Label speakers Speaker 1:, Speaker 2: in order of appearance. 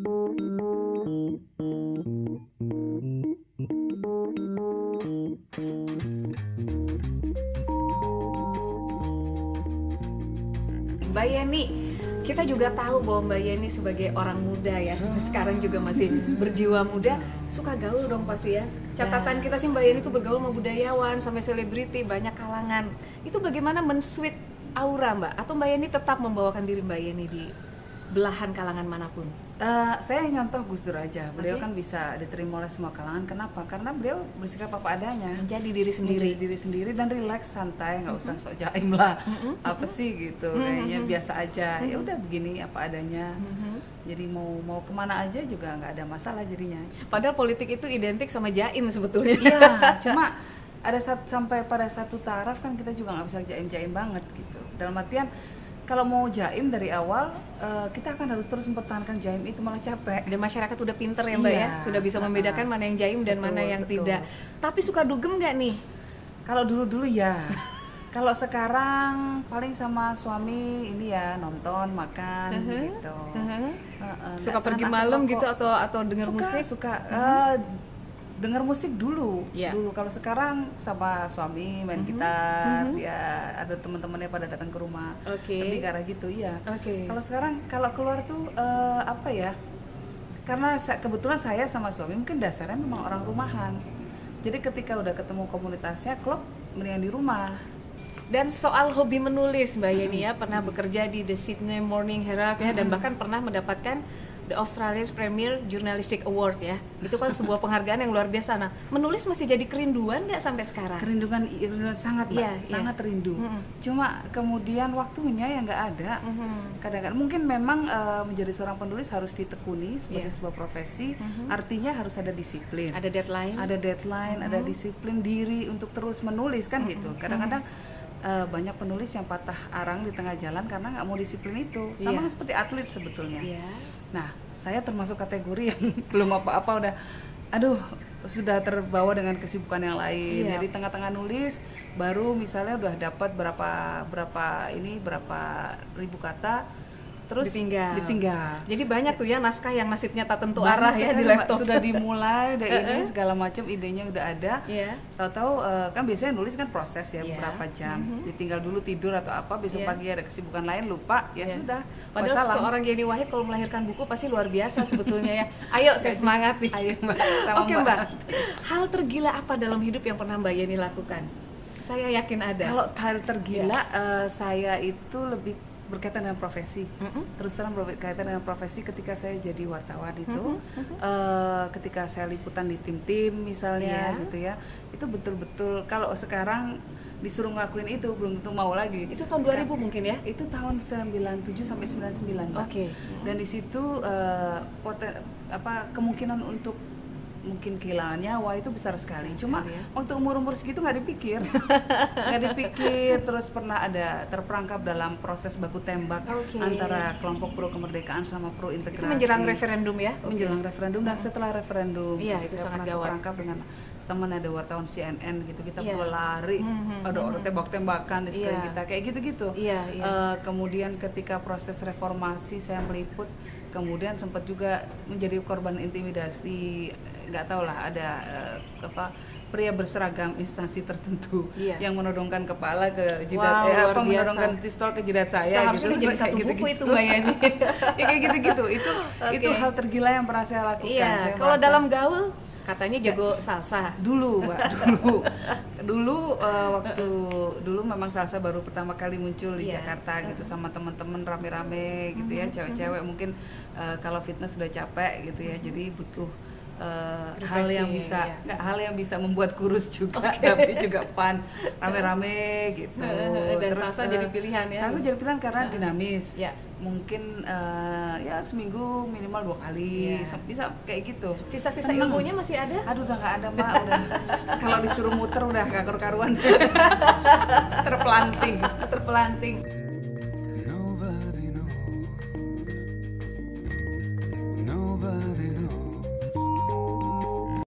Speaker 1: Mbak Yeni, kita juga tahu bahwa Mbak Yeni sebagai orang muda ya, sekarang juga masih berjiwa muda, suka gaul dong pasti ya. Catatan kita sih Mbak Yeni tuh bergaul sama budayawan, sampai selebriti, banyak kalangan. Itu bagaimana men-switch aura Mbak? Atau Mbak Yeni tetap membawakan diri Mbak Yeni di belahan kalangan manapun?
Speaker 2: Saya nyontoh Gus Dur aja. Beliau
Speaker 1: Oke.
Speaker 2: kan bisa diterima oleh semua kalangan. Kenapa? Karena beliau bersikap apa adanya.
Speaker 1: Menjadi diri sendiri.
Speaker 2: Menjadi diri sendiri dan rileks, santai, nggak usah sok jaim lah. Apa sih gitu? Kayaknya biasa aja. Ya udah begini apa adanya. Jadi mau kemana aja juga nggak ada masalah jadinya.
Speaker 1: Padahal politik itu identik sama jaim sebetulnya.
Speaker 2: Iya, cuma ada sampai pada satu taraf kan kita juga nggak bisa jaim-jaim banget gitu. Dalam artian kalau mau jaim dari awal, kita akan harus terus mempertahankan jaim itu, malah capek.
Speaker 1: Dan masyarakat udah pinter ya Mbak
Speaker 2: Iya.
Speaker 1: ya, sudah bisa membedakan mana yang jaim dan mana yang
Speaker 2: Betul.
Speaker 1: tidak. Tapi suka dugem nggak nih?
Speaker 2: Kalau dulu-dulu ya. Kalau sekarang paling sama suami ini ya nonton, makan gitu.
Speaker 1: Suka
Speaker 2: Nggak
Speaker 1: pergi
Speaker 2: tahan
Speaker 1: malam
Speaker 2: asap
Speaker 1: gitu
Speaker 2: rokok.
Speaker 1: atau denger musik?
Speaker 2: Suka. Dengar musik dulu.
Speaker 1: Iya.
Speaker 2: Dulu kalau sekarang sama suami main gitar, ya ada teman-temannya pada datang ke rumah.
Speaker 1: Oke.
Speaker 2: Lebih ke arah gitu ya.
Speaker 1: Oke.
Speaker 2: Kalau sekarang kalau keluar tuh apa ya? Karena kebetulan saya sama suami mungkin dasarnya memang orang rumahan. Jadi ketika udah ketemu komunitasnya, klub mendingan di rumah.
Speaker 1: Dan soal hobi menulis Mbak Yeni ya, pernah bekerja di The Sydney Morning Herald ya, dan bahkan pernah mendapatkan The Australia's Premier Journalistic Award ya. Itu kan sebuah penghargaan yang luar biasa. Nah, menulis masih jadi kerinduan nggak sampai sekarang?
Speaker 2: Kerinduan sangat, Mbak.
Speaker 1: Iya,
Speaker 2: Sangat rindu. Cuma kemudian waktunya yang nggak ada. Kadang-kadang mungkin memang menjadi seorang penulis harus ditekuni sebagai sebuah profesi. Artinya harus ada disiplin.
Speaker 1: Ada deadline?
Speaker 2: Ada deadline, ada disiplin diri untuk terus menulis kan gitu. Kadang-kadang banyak penulis yang patah arang di tengah jalan karena nggak mau disiplin itu. Sama seperti atlet sebetulnya.
Speaker 1: Iya.
Speaker 2: Nah, saya termasuk kategori yang belum apa-apa udah, aduh, sudah terbawa dengan kesibukan yang lain.
Speaker 1: Iya.
Speaker 2: Jadi tengah-tengah nulis, baru misalnya udah dapat berapa ribu kata, terus ditinggal.
Speaker 1: Jadi banyak tuh ya naskah yang nasibnya tak tentu
Speaker 2: Banyak
Speaker 1: arah ya
Speaker 2: sekali,
Speaker 1: di
Speaker 2: Mbak.
Speaker 1: laptop.
Speaker 2: Sudah dimulai, udah ini segala macam idenya udah ada.
Speaker 1: Iya.
Speaker 2: Tahu-tahu kan biasanya nulis kan proses ya
Speaker 1: Iya.
Speaker 2: beberapa jam. Ditinggal dulu tidur atau apa, besok pagi ada kesibukan lain lupa, ya sudah.
Speaker 1: Padahal
Speaker 2: wassalam.
Speaker 1: seorang Yeni Wahid kalau melahirkan buku pasti luar biasa sebetulnya ya. Ayo saya semangat nih.
Speaker 2: Ayo, Mbak. Sama
Speaker 1: Oke Mbak, hal tergila apa dalam hidup yang pernah Mbak Yeni lakukan? Saya yakin ada.
Speaker 2: Kalau hal tergila, saya itu lebih berkaitan dengan profesi. Terus terang berkaitan dengan profesi ketika saya jadi wartawan itu, ketika saya liputan di tim-tim misalnya gitu ya, itu betul-betul kalau sekarang disuruh ngelakuin itu belum tentu mau lagi.
Speaker 1: Itu tahun 2000 mungkin ya?
Speaker 2: Itu tahun 97 sampai 99, Mbak.
Speaker 1: Oke.
Speaker 2: Dan di situ kemungkinan untuk mungkin kehilangan nyawa itu besar sekali. Cuma
Speaker 1: sekali ya.
Speaker 2: waktu umur segitu nggak dipikir, terus pernah ada terperangkap dalam proses baku tembak antara kelompok pro kemerdekaan sama pro integrasi.
Speaker 1: Itu menjelang referendum ya?
Speaker 2: Menjelang referendum dan setelah referendum.
Speaker 1: Iya, itu
Speaker 2: saya
Speaker 1: sangat
Speaker 2: pernah
Speaker 1: gawat.
Speaker 2: terperangkap dengan teman, ada wartawan CNN gitu, kita
Speaker 1: Iya.
Speaker 2: perlu lari, ada orang tembak-tembakan di sekeliling kita, kayak gitu-gitu.
Speaker 1: Iya, iya.
Speaker 2: Kemudian ketika proses reformasi saya meliput, kemudian sempat juga menjadi korban intimidasi, nggak tahu lah ada pria berseragam instansi tertentu yang menodongkan kepala ke jidat,
Speaker 1: Wow, luar biasa.
Speaker 2: menodongkan pistol ke jidat saya.
Speaker 1: Seharusnya
Speaker 2: gitu.
Speaker 1: jadi satu
Speaker 2: Kayak
Speaker 1: buku
Speaker 2: gitu-gitu.
Speaker 1: itu Mbak Yeni.
Speaker 2: Ya, kayak gitu-gitu. Itu hal tergila yang pernah saya lakukan.
Speaker 1: Iya,
Speaker 2: Saya
Speaker 1: kalau
Speaker 2: merasa-
Speaker 1: dalam gaul katanya jago salsa.
Speaker 2: dulu Mbak, waktu dulu memang salsa baru pertama kali muncul di Jakarta gitu, sama teman-teman rame-rame gitu ya, cewek-cewek mungkin kalau fitness sudah capek gitu ya, jadi butuh hal yang bisa hal yang bisa membuat kurus juga tapi juga fun, rame-rame gitu.
Speaker 1: Dan salsa jadi pilihan ya.
Speaker 2: Salsa jadi pilihan karena dinamis.
Speaker 1: Ya.
Speaker 2: Mungkin ya seminggu minimal 2 kali, bisa kayak gitu.
Speaker 1: Sisa-sisa
Speaker 2: Seneng.
Speaker 1: ilmunya masih ada?
Speaker 2: Aduh, udah nggak ada, Mbak. Udah kalau disuruh muter udah gak karu-karuan. Terpelanting.